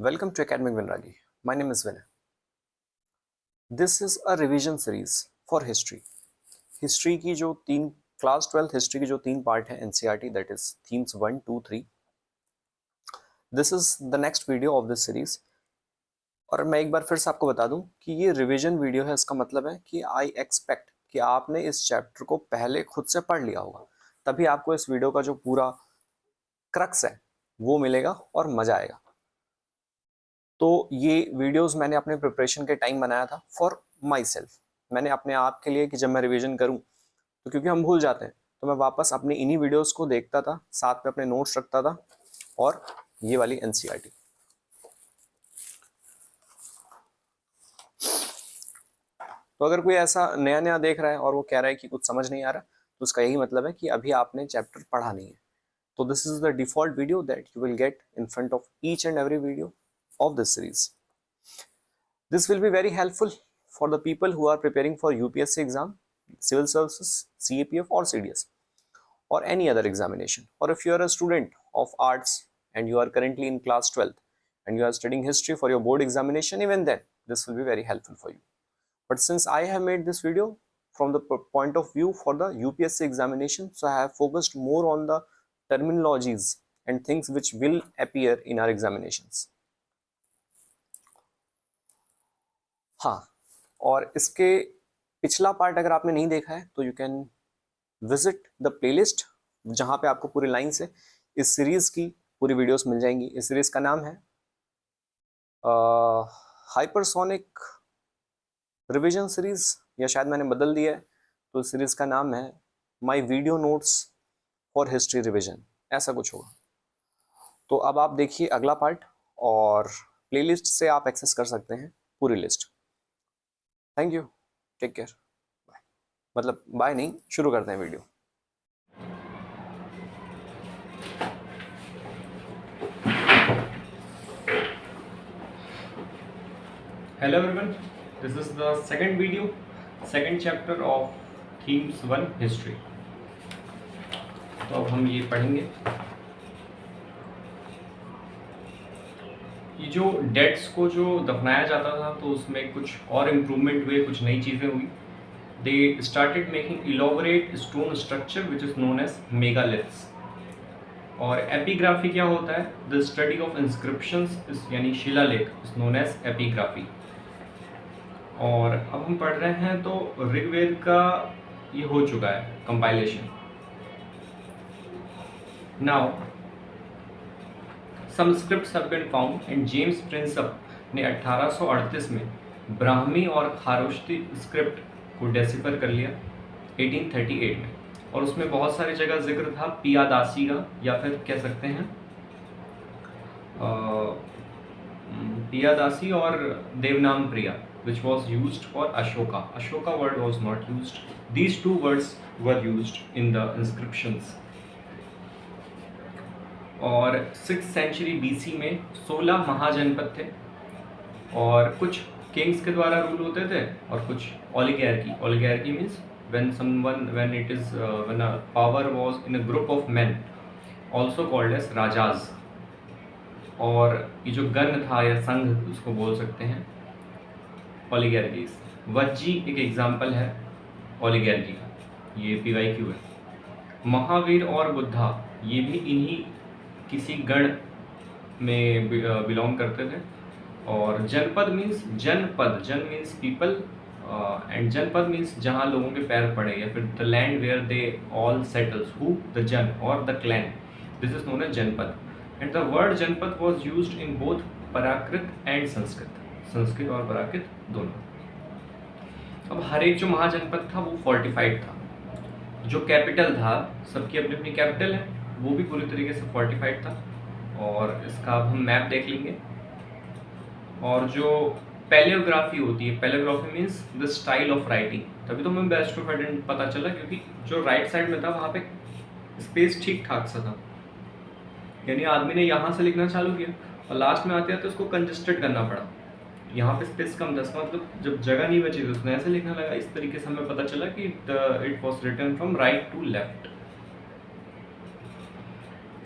Welcome to Academic Vinragi. My name is Vinay. This is a revision series for history. History की जो class 12 history की जो 3 part है NCERT, that is themes 1, 2, 3. This is the next video of this series. और मैं एक बार फिर से आपको बता दूं कि ये रिवीजन वीडियो है. इसका मतलब है कि आई एक्सपेक्ट कि आपने इस चैप्टर को पहले खुद से पढ़ लिया होगा, तभी आपको इस वीडियो का जो पूरा क्रक्स है वो मिलेगा और मजा आएगा. तो ये वीडियोस मैंने अपने प्रिपरेशन के टाइम बनाया था फॉर माई सेल्फ. मैंने अपने आप के लिए कि जब मैं रिवीजन करूं तो क्योंकि हम भूल जाते हैं तो मैं वापस अपनी इन्हीं वीडियोस को देखता था, साथ में अपने नोट्स रखता था और ये वाली एनसीईआरटी. तो अगर कोई ऐसा नया नया देख रहा है और वो कह रहा है कि कुछ समझ नहीं आ रहा, तो उसका यही मतलब है कि अभी आपने चैप्टर पढ़ा नहीं है. तो this is the default video that you will get in front of each and every video of this series. This will be very helpful for the people who are preparing for UPSC exam, civil services, CAPF or CDS or any other examination. Or if you are a student of arts and you are currently in class 12th and you are studying history for your board examination, even then this will be very helpful for you. But since I have made this video from the point of view for the UPSC examination, so I have focused more on the terminologies and things which will appear in our examinations. हाँ, और इसके पिछला part अगर आपने नहीं देखा है तो you can visit the playlist जहाँ पे आपको पूरी लाइन से इस सीरीज की पूरी वीडियोस मिल जाएंगी. इस सीरीज का नाम है हाइपरसोनिक रिवीजन सीरीज, या शायद मैंने बदल दिया है तो इस सीरीज का नाम है my video notes for history revision, ऐसा कुछ होगा. तो अब आप देखिए अगला पार्ट और प्लेलिस्ट से आप एक्सेस कर सकते हैं पूरी list. Thank you, take care, bye. मतलब बाय नहीं, शुरू करते हैं video. Hello everyone, this is the second video, second chapter of themes 1 history. तो अब हम ये पढ़ेंगे. ये जो डेड्स को जो दफनाया जाता था तो उसमें कुछ और इम्प्रूवमेंट हुए, कुछ नई चीज़ें हुई. They started making elaborate stone structure which is known as megaliths. और एपिग्राफी क्या होता है? द स्टडी ऑफ इंस्क्रिप्शंस यानी शिलालेख इज नोन एज एपिग्राफी. और अब हम पढ़ रहे हैं तो ऋग्वेद का ये हो चुका है compilation. Now some scripts have been found and James Prinsep ने 1838 में ब्राह्मी और खारोष्टी स्क्रिप्ट को डेसिफर कर लिया 1838 में. और उसमें बहुत सारी जगह जिक्र था पियादासी का, या फिर कह सकते हैं पियादासी और देवनाम प्रिया, which was used for Ashoka. Ashoka word was not used. These two words were used in the inscriptions. और 6th century BC में 16 महाजनपद थे और कुछ किंग्स के द्वारा रूल होते थे और कुछ oligarchy. Oligarchy means when it is when a power was in a group of men, also called as राजाज. और ये जो गण था या संघ उसको बोल सकते हैं ओलिगार्कीज. वज्जी एक एग्जाम्पल है ओलिगार्की का, ये PYQ है. महावीर और बुद्धा ये भी इन्हीं किसी गण में बिलोंग करते थे. और जनपद means janapada, jan means people and janapada means जहाँ लोगों के पैर पड़े, या फिर the land where they all settles, who the jan और the clan, this is known as janapada. And the word janapada was used in both Prakrit and Sanskrit, Sanskrit और प्राकृत दोनों. अब हर एक जो महाजनपद था वो फोर्टिफाइड था. जो कैपिटल था, सबकी अपनी अपनी कैपिटल है, वो भी पूरी तरीके से फोर्टिफाइड था. और इसका अब हम मैप देख लेंगे. और जो पैलियोग्राफी होती है, palaeography means the style of writing. तभी तो हमें बेस्ट ऑफ एडेंट पता चला, क्योंकि जो राइट साइड में था वहाँ पे स्पेस ठीक ठाक सा था. यानी आदमी ने यहाँ से लिखना चालू किया और लास्ट में आते आते उसको कंजेस्टेड करना पड़ा. यहाँ पे स्पेस कम था, मतलब जब जगह नहीं बची तो उसने ऐसे लिखने लगा. इस तरीके से हमें पता चला कि it was written from right to left.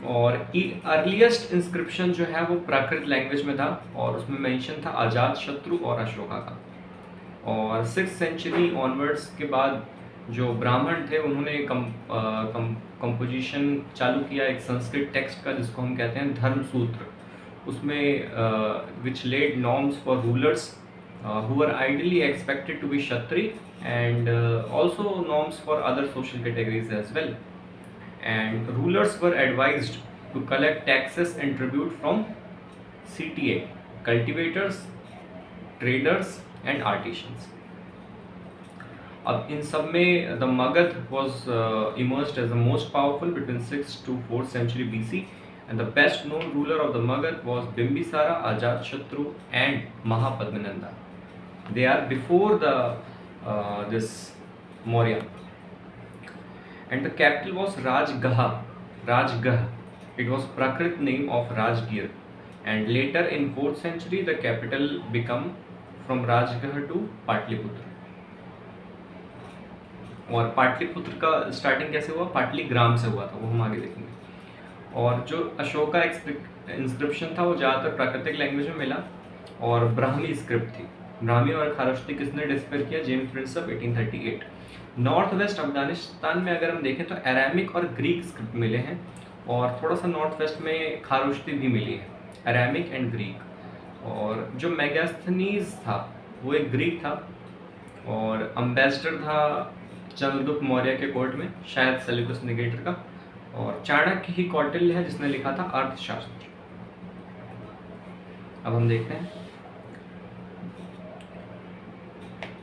और अर्लीस्ट इंस्क्रिप्शन जो है वो प्राकृत लैंग्वेज में था और उसमें मेंशन था अजात शत्रु और अशोका का। और 6th सेंचुरी ऑनवर्ड्स के बाद जो ब्राह्मण थे उन्होंने कंपोजिशन चालू किया एक संस्कृत टेक्स्ट का जिसको हम कहते हैं धर्म सूत्र। उसमें विच lead norms for rulers who were ideally expected to be Kshatri and also norms for other social categories as well. And rulers were advised to collect taxes and tribute from CTA, cultivators, traders and artisans. अब इन सब में the Magad was emerged as the most powerful between 6th to 4th century BC, and the best known ruler of the Magad was Bimbisara, Ajatashatru and Mahapadmananda. They are before the this Maurya, and the capital was Rajgah. Rajgah. It was Prakrit name of Rajgir, and later in 4th century the capital become from Rajgah to Patliputra. और पाटलिपुत्र का starting कैसे हुआ? पाटलीग्राम से हुआ था, वो हम आगे देखेंगे। और जो अशोका इंस्क्रिप्शन था वो ज़्यादातर प्राकृतिक लैंग्वेज में मिला और ब्राह्मी स्क्रिप्ट थी। ब्राह्मी और खारोष्टी किसने डिस्कवर किया? James Prinsep 1838। North west Afghanistan में अगर हम देखें तो अरामिक और ग्रीक स्क्रिप्ट मिले हैं और थोड़ा सा नॉर्थ वेस्ट में खारोष्टी भी मिली है, अरामिक एंड ग्रीक। और जो मेगास्थनीज था वो एक ग्रीक था और अम्बेसडर था चंद्रगुप्त मौर्य के कोर्ट में, शायद सेल्यूकस निकेटर का। और चाणक्य ही कौटिल्य है जिसने लिखा था अर्थशास्त्र। अब हम देखते हैं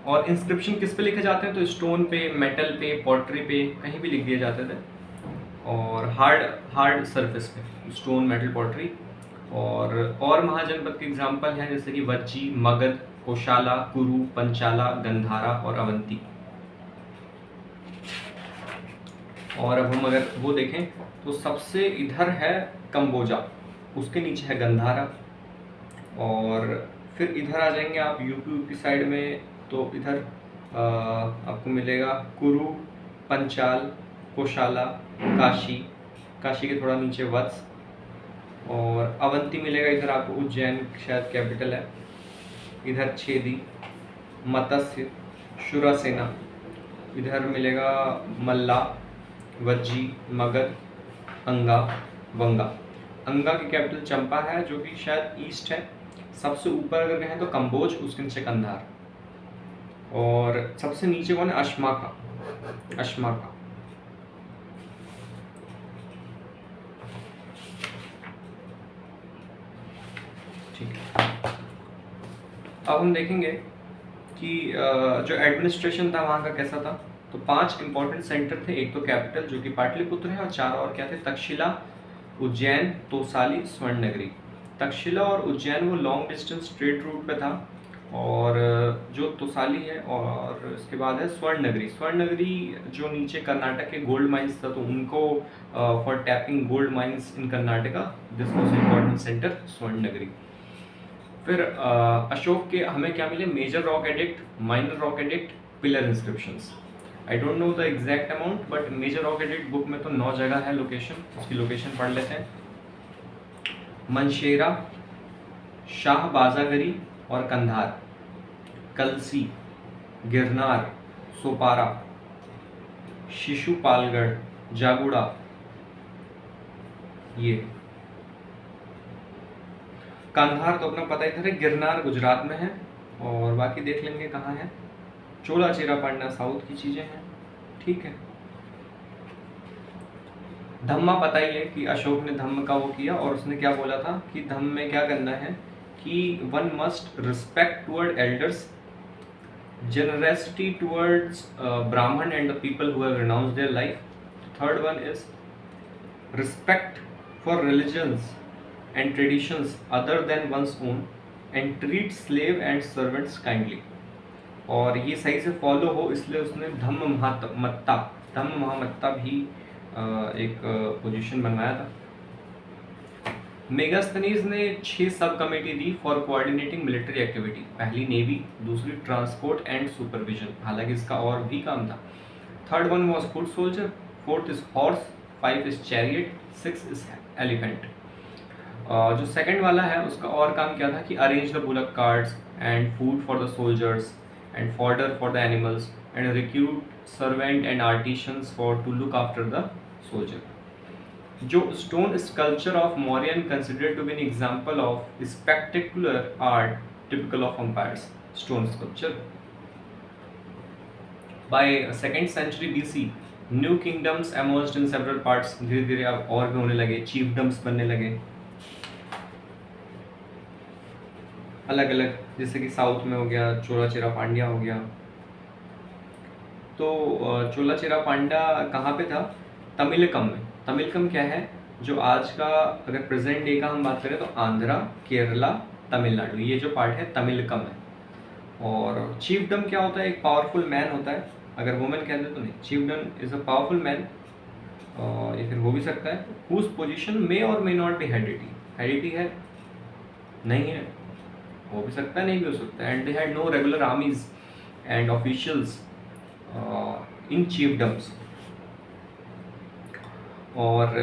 और इंस्क्रिप्शन किस पे लिखे जाते हैं तो स्टोन पे, मेटल पे, पॉटरी पे, कहीं भी लिख दिए जाते थे। और हार्ड सरफेस पे, स्टोन, मेटल, पॉटरी। और महाजनपद के एग्जाम्पल हैं जैसे कि वज्जी, मगध, कोशाला, कुरु, पंचाला, गंधारा और अवंती। और अब हम अगर वो देखें तो सबसे इधर है कंबोजा, उसके नीचे है गंधारा। और फिर इधर आ जाएंगे आप यूपी साइड में तो इधर आपको मिलेगा कुरु, पंचाल, कोशाला, काशी के थोड़ा नीचे वत्स। और अवंती मिलेगा इधर आपको, उज्जैन शायद कैपिटल है। इधर छेदी, मत्स्य, शुरासेना। इधर मिलेगा मल्ला, वज्जी, मगध, अंगा, वंगा। अंगा की कैपिटल चंपा है जो कि शायद ईस्ट है। सबसे ऊपर अगर कहें तो कंबोज, उसके नीचे कंधार। और सबसे नीचे कौन है? अश्माका। ठीक है, अब हम देखेंगे कि जो एडमिनिस्ट्रेशन था वहाँ का कैसा था। तो 5 इंपॉर्टेंट सेंटर थे। एक तो कैपिटल जो कि पाटलिपुत्र है, और 4 और क्या थे? तक्षशिला, उज्जैन, तोसाली, स्वर्णनगरी। तक्षशिला और उज्जैन वो लॉन्ग डिस्टेंस ट्रेड रूट पे था। और जो तोसाली है और इसके बाद है स्वर्णनगरी। स्वर्णनगरी जो नीचे कर्नाटक के गोल्ड माइंस था तो उनको for tapping gold mines in Karnataka, this was important centre Swarnanagari. फिर अशोक के हमें क्या मिले? Major rock edict, minor rock edict, pillar inscriptions. I don't know the exact amount but major rock edict book में तो 9 जगह है लोकेशन, उसकी लोकेशन पढ़ लेते हैं। मनशेरा, शाह बाजागरी और कंधार, कलसी, गिरनार, सोपारा, शिशुपालगढ़, जागुड़ा, ये कंधार तो अपना पता ही था। गिरनार गुजरात में है और बाकी देख लेंगे कहाँ है। चोला चेरा पांडा साउथ की चीजें हैं, ठीक है। धम्मा पता ही है कि अशोक ने धम्म का वो किया और उसने क्या बोला था कि धम्म में क्या करना है कि one must respect toward elders, generosity towards Brahman and the people who have renounced their life. Third one is respect for religions and traditions other than one's own and treat slave and servants kindly. और ये सही से follow हो इसलिए उसने धम्म महामत्ता भी एक position बनवाया था। मेगास्थनीज ने 6 सब कमेटी दी फॉर कोऑर्डिनेटिंग मिलिट्री एक्टिविटी। पहली नेवी, दूसरी ट्रांसपोर्ट एंड सुपरविजन, हालांकि इसका और भी काम था। Third one was foot soldier, fourth is horse, 5 is chariot, 6 is elephant. जो सेकंड वाला है उसका और काम क्या था कि arrange the bullock carts and food for the soldiers and fodder for the animals and recruit servant and artisans for to look after the soldier. जो stone sculpture of Mauryan considered to be an example of spectacular art typical of empires, stone sculpture. By 2nd century BC new kingdoms emerged in several parts। धीरे धीरे अब और भी होने लगे, चीफडम्स बनने लगे अलग अलग, जैसे कि साउथ में हो गया चोला चेरा पांड्या हो गया। तो चोला चेरा पांड्या कहाँ पे था? तमिलकम में। तमिलकम क्या है? जो आज का, अगर प्रेजेंट डे का हम बात करें तो आंध्रा, केरला, तमिलनाडु, ये जो पार्ट है तमिलकम है। और चीफडम क्या होता है? एक पावरफुल मैन होता है। अगर वुमेन कहते तो नहीं, चीफडम इज अ पावरफुल मैन, या फिर हो भी सकता है हुज पोजीशन मे और may not be heredity. Heredity है, नहीं है, हो भी सकता है, नहीं भी हो सकता है। And they had no regular armies and officials in chiefdoms. और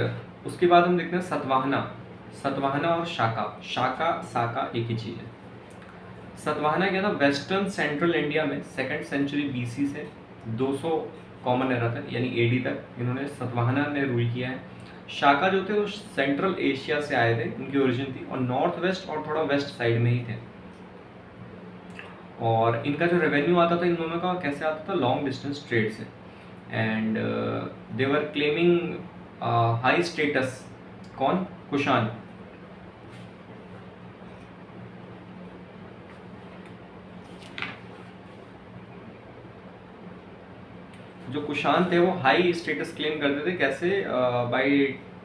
उसके बाद हम देखते हैं सतवाहना। सतवाहना और शाका, शाका साका एक ही चीज़ है। सतवाहना क्या था? वेस्टर्न सेंट्रल इंडिया में 2nd century BC से 200 कॉमन एरा तक, यानी AD तक इन्होंने सतवाहना ने रूल किया है। शाका जो थे वो सेंट्रल एशिया से आए थे, उनकी ओरिजिन थी, और नॉर्थ वेस्ट और थोड़ा वेस्ट साइड में ही थे। और इनका जो रेवेन्यू आता था इन दोनों का कैसे आता था? लॉन्ग डिस्टेंस ट्रेड से। And they were claiming high status. कौन? कुषाण। जो कुषाण थे वो हाई स्टेटस क्लेम करते थे। कैसे? By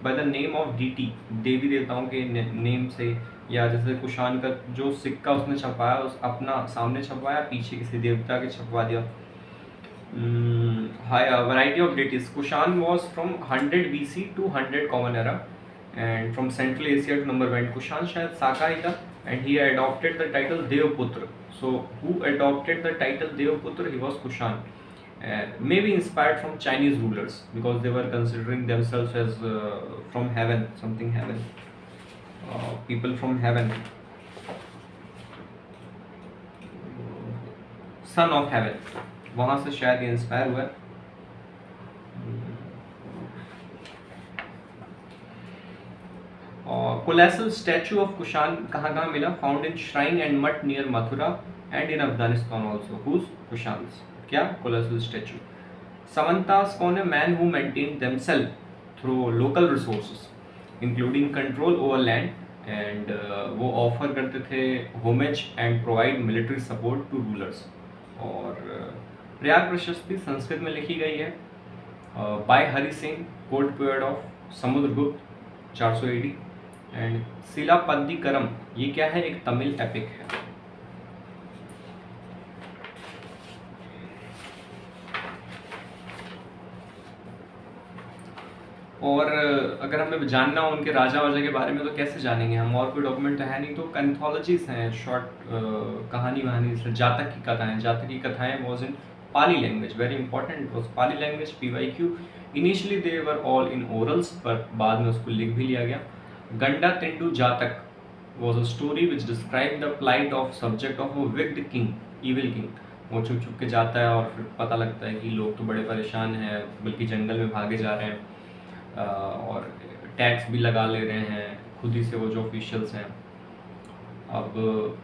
by the name of deity, देवी देवताओं के नेम से। या जैसे कुषाण का जो सिक्का उसने छपवाया, उस अपना सामने छपवाया, पीछे किसी देवता के छपवा दिया। High variety of deities. Kushan was from 100 BC to 100 common era and from central Asia to number 1। Kushan शायद साका ही था and he adopted the title Devaputra. So who adopted the title Devaputra? He was Kushan. Maybe inspired from Chinese rulers because they were considering themselves as from heaven, something heaven, people from heaven, son of heaven, वहाँ से शायद ये inspire हुआ है। कोलेसल statue of Kushan कहाँ कहाँ मिला? Found in shrine and math near Mathura and in Afghanistan also. Whose? Kushans. क्या? Colossal statue. समंतास कौन है? Man who maintain themselves through local resources including control over land, and वो ऑफर करते थे homage and provide military support to rulers. और प्रयाग प्रशस्ति संस्कृत में लिखी गई है by Hari Singh, court period of Samudragupta 400 AD। And Silappadikaram, ये क्या है? एक तमिल एपिक है। और अगर हमें जानना हो उनके राजा वाजा के बारे में तो कैसे जानेंगे हम? और कोई डॉक्यूमेंट तो है नहीं, तो कैंथोलॉजीज हैं, शॉर्ट कहानी वहानी, जातक की कथाएं। जातक की कथाएं was in Pali language, very important was Pali language. PYQ। Initially they were all in orals, पर बाद में उसको लिख भी लिया गया। गंडा तिंडू जातक was a story which described the plight of subject of a wicked king, evil king। वो छुप छुप के जाता है और फिर पता लगता है कि लोग तो बड़े परेशान हैं, बल्कि जंगल में भागे जा रहे हैं और टैक्स भी लगा ले रहे हैं खुद ही से वो जो ऑफिशियल्स हैं। अब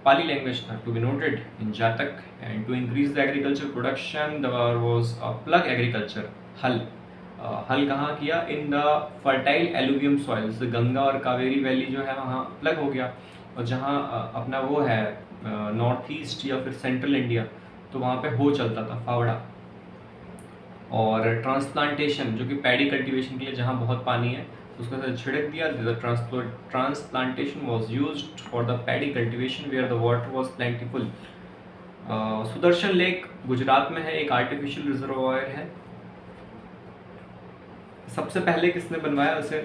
पाली लैंग्वेज था to be noted in Jataka. And to increase the agriculture production there was a plough agriculture, हल। हल कहाँ किया? In the fertile alluvium soils. Ganga और कावेरी वैली जो है वहाँ प्लग हो गया, और जहाँ अपना वो है नॉर्थ ईस्ट या फिर सेंट्रल इंडिया, तो वहाँ पे हो चलता था फावड़ा। और ट्रांसप्लांटेशन, जो कि पैडी कल्टीवेशन के लिए जहाँ बहुत पानी है उसका साथ छिड़क दिया। Transplantation was used for the paddy cultivation where the water was plentiful. Sudarshan lake Gujarat में है, एक आर्टिफिशियल रिजर्वायर है। सबसे पहले किसने बनवाया उसे?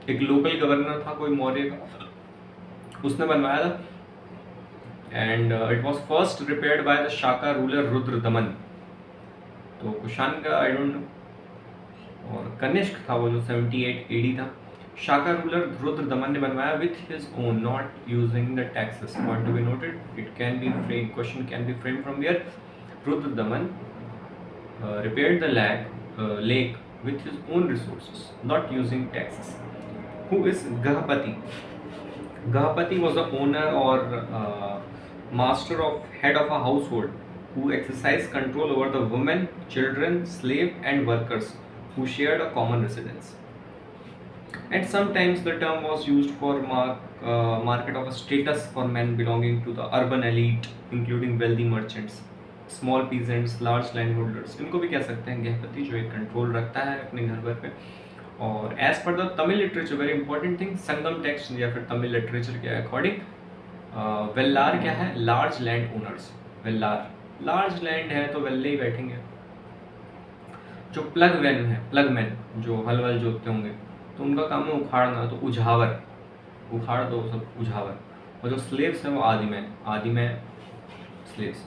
एक लोकल गवर्नर था कोई मौर्य का, उसने बनवाया था। And it was first repaired by the Shaka ruler Rudra दमन। तो कुषाण का आई डोंट नो। और कनिष्क था वो जो 78 AD था। शाका रूलर रुद्रदमन ने बनवाया with his own, not using the taxes. Point two be noted. It can be frame, question can be frame from here. Rudradaman repaired the lake with his own resources, not using taxes. Who is Gahapati? Gahapati was the owner or master of head of a household who exercised control over the women, children, slave and workers who shared a common residence. And sometimes the term was used for market of a status for men belonging to the urban elite, including wealthy merchants, small peasants, large land holders, इनको भी कह सकते हैं गहपति, जो एक control रखता है अपने घर भर पे. और एज पर the Tamil literature, very important thing, Sangam text या फिर तमिल लिटरेचर के अकॉर्डिंग वेल्लार क्या है? Large land owners. Vellar large land है तो वेल्ले ही बैठेंगे. जो प्लगमैन है, प्लगमैन जो हल वल जोतते होंगे, तो उनका काम है उखाड़ना, तो उझावर, उखाड़ दो सब उझावर. और जो स्लेव्स हैं वो आदिमैन, आदिमैन स्लेव्स.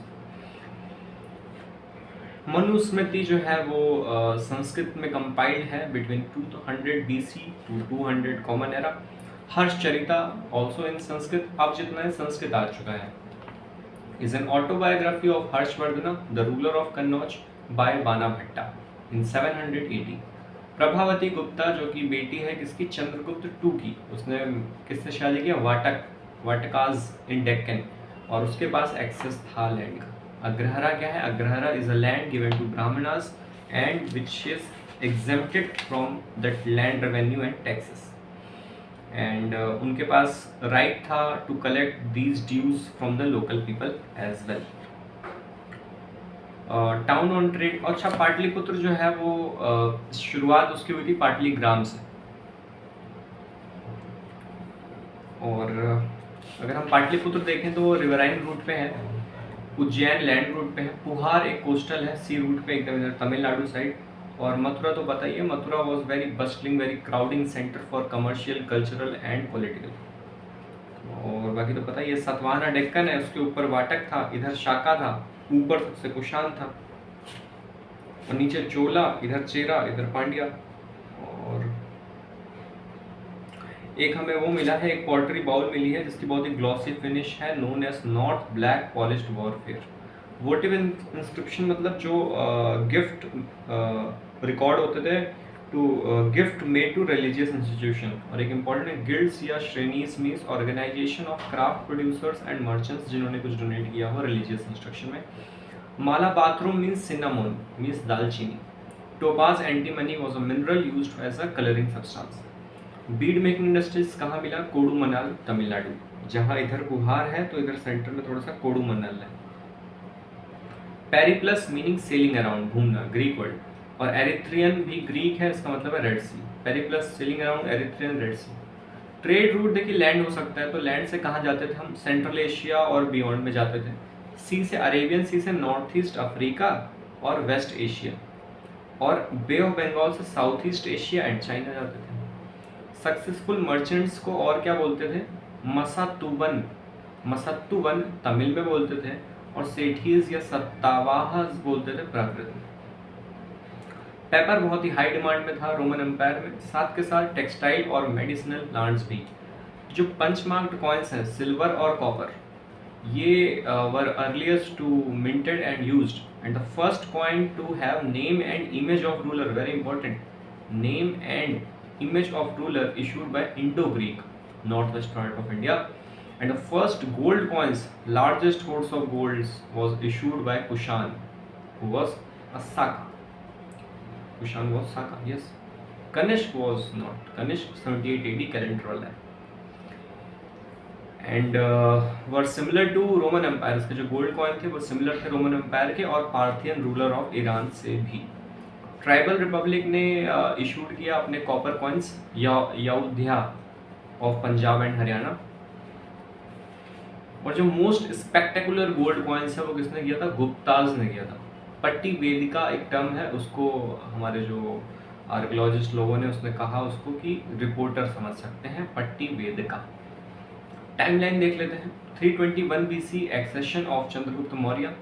मनुस्मृति जो है वो संस्कृत में कंपाइल्ड है between 200 BC to 200 common era. Harshacharita also in Sanskrit. अब जितना है संस्कृत आ चुका है. Is an autobiography of Harshavardhan the ruler of Kannauj by Bana Bhatta इन 780. प्रभावती गुप्ता जो कि बेटी है किसकी? चंद्रगुप्त II की. उसने किससे शादी किया? वाटक, वाटकाज इन डेक्कन, और उसके पास एक्सेस था लैंड का. अग्रहरा क्या है? Agrahara is a land given to Brahmanas and which is exempted from that land revenue and taxes. And उनके पास राइट था to collect these dues from the local people as well. Town on trade. अच्छा, पाटलिपुत्र जो है वो शुरुआत उसकी हुई थी पाटलीग्राम से. और अगर हम पाटलिपुत्र देखें तो वो रिवराइन रूट पे है, उज्जैन लैंड रूट पे है, पुहार एक कोस्टल है सी रूट पे एकदम इधर तमिलनाडु साइड. और मथुरा तो बताइए, Mathura was very bustling, very crowding centre for commercial, cultural and political. और बाकी तो पता ही है. सतवाहना डेक्कन है, उसके ऊपर वाटक था, इधर शाका था, ऊपर सबसे कुषाण था, और नीचे चोला, इधर चेरा, इधर पांड्या. और एक हमें वो मिला है, एक पॉटरी बाउल मिली है जिसकी बहुत ही ग्लॉसी फिनिश है, known as north black polished warfare. Votive inscription मतलब जो गिफ्ट रिकॉर्ड होते थे to gift made to religious institution. और एक इम्पॉर्टेंट है गिल्ड्स या श्रेणीज means organisation of craft producers and merchants जिन्होंने कुछ डोनेट किया हो रिलीजियस इंस्ट्रक्शन में. Malabathrum means cinnamon means दालचीनी. Topaz antimony was a mineral used as a colouring substance. Bead making industries कहाँ मिला? कोडुमनाल तमिलनाडु. जहाँ इधर गुहार है तो इधर सेंटर में थोड़ा सा कोडुमनाल है. पेरिप्लस मीनिंग सेलिंग अराउंड, घूमना, ग्रीक वर्ड. और एरिथ्रियन भी ग्रीक है, इसका मतलब है red sea. Periplus sailing around, Erythraean, red sea. Trade route देखिए लैंड हो सकता है, तो लैंड से कहाँ जाते थे हम? सेंट्रल एशिया और बियॉन्ड में जाते थे. सी से अरेबियन सी से नॉर्थ ईस्ट अफ्रीका और वेस्ट एशिया. और बे ऑफ बंगाल से south east Asia and China जाते थे. सक्सेसफुल मर्चेंट्स को और क्या बोलते थे? मसातुवन. मसत्तुवन तमिल में बोलते थे. और सेठीज या सत्तावाहस बोलते थे प्राकृत में. पेपर बहुत ही हाई डिमांड में था रोमन एम्पायर में, साथ के साथ टेक्सटाइल और मेडिसिनल प्लांट्स भी. जो पंचमार्क्ड कॉइन्स हैं, सिल्वर और कॉपर, ये were earliest to minted and used. And the first coin to have name and image of ruler, very important, name and image of ruler issued by Indo-Greek, northwest part of India. And the first gold coins, largest hoards of golds, was issued by Kushan, who was a Saka. Kushan was Saka, yes. Kanishk was not. Kanishk 78 AD calendar वाला है. And were similar to Roman Empire. इसके जो gold coin थे वो similar थे Roman Empire के और Parthian ruler of Iran से भी. ट्राइबल रिपब्लिक ने इशूड किया अपने copper coins Ayodhya of Punjab and Haryana. और जो मोस्ट स्पेक्टेकुलर गोल्ड कॉइन्स है वो किसने किया था? गुप्ताज ने किया था. पट्टी वेदिका एक टर्म है, उसको हमारे जो आर्कियोलॉजिस्ट लोगों ने उसने कहा उसको कि रिपोर्टर समझ सकते हैं, पट्टी वेदिका. टाइमलाइन देख लेते हैं. 321 BC accession of Chandragupta Maurya.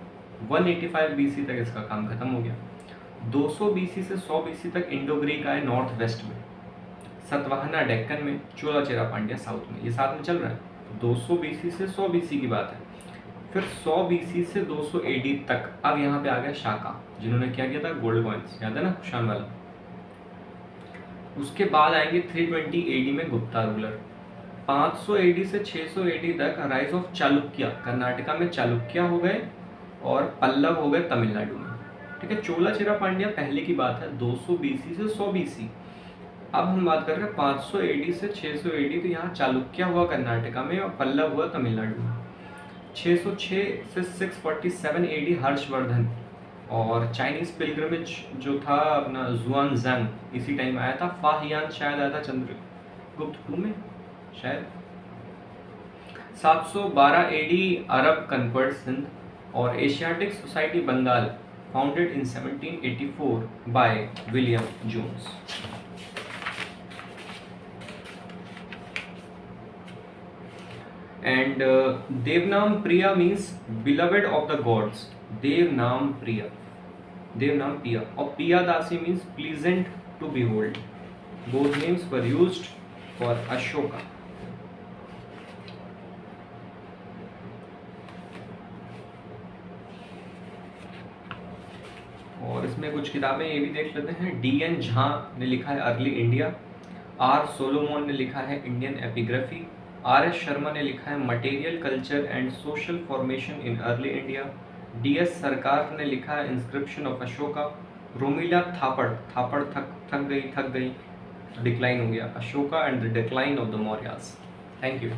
185 BC तक इसका काम खत्म हो गया. 200 BC से 100 BC तक इंडो ग्रीक आए नॉर्थ वेस्ट में. सतवाहना डेक्कन में, चोला चेरा पांड्या साउथ में। ये साथ में चल रहा है। 200 बीसी से 100 बीसी की बात है। फिर 100 बीसी से 200 एडी तक अब यहाँ पे आ गया शाका, जिन्होंने क्या किया था, गोल्ड कॉइन्स, याद है ना, कुशान वाला। उसके बाद आएंगे 320 एडी में गुप्ता रूलर। 500 एडी से 600 एडी तक राइज ऑफ चालुक्य, कर्नाटका में चालुक्य हो गए और पल्लव हो गए तमिलनाडु में। ठीक है, चोला चेरा पांड्या पहले की बात है, 200 बीसी से 100 बीसी। अब हम बात कर रहे हैं 500 एडी से 600 एडी, तो यहाँ चालुक्य हुआ कर्नाटका में और पल्लव हुआ तमिलनाडु में। 606 से 647 एडी हर्षवर्धन, और चाइनीज पिलग्रमेज जो था अपना जुआनजांग, इसी टाइम आया था। फाहियान शायद आया था चंद्रगुप्त II में शायद। 712 एडी अरब कन्वर्ट सिंध, और Asiatic society Bengal founded in 1784 by William Jones. And Devnam Priya means beloved of the gods. Devnam Priya, Devnam Priya, or Piyadasi means pleasant to behold. Both names were used for Ashoka. और इसमें कुछ किताबें ये भी देख लेते हैं। D.N. Jha ने लिखा है अर्ली इंडिया, R. सोलोमोन ने लिखा है इंडियन एपिग्राफी, R.S. शर्मा ने लिखा है material culture and social formation in early India, D.S. सरकार ने लिखा है इंस्क्रिप्शन ऑफ अशोका, रोमिला थापड़, थापड़ थक गई डिक्लाइन हो गया, Ashoka and the decline of the Mauryas. Thank you.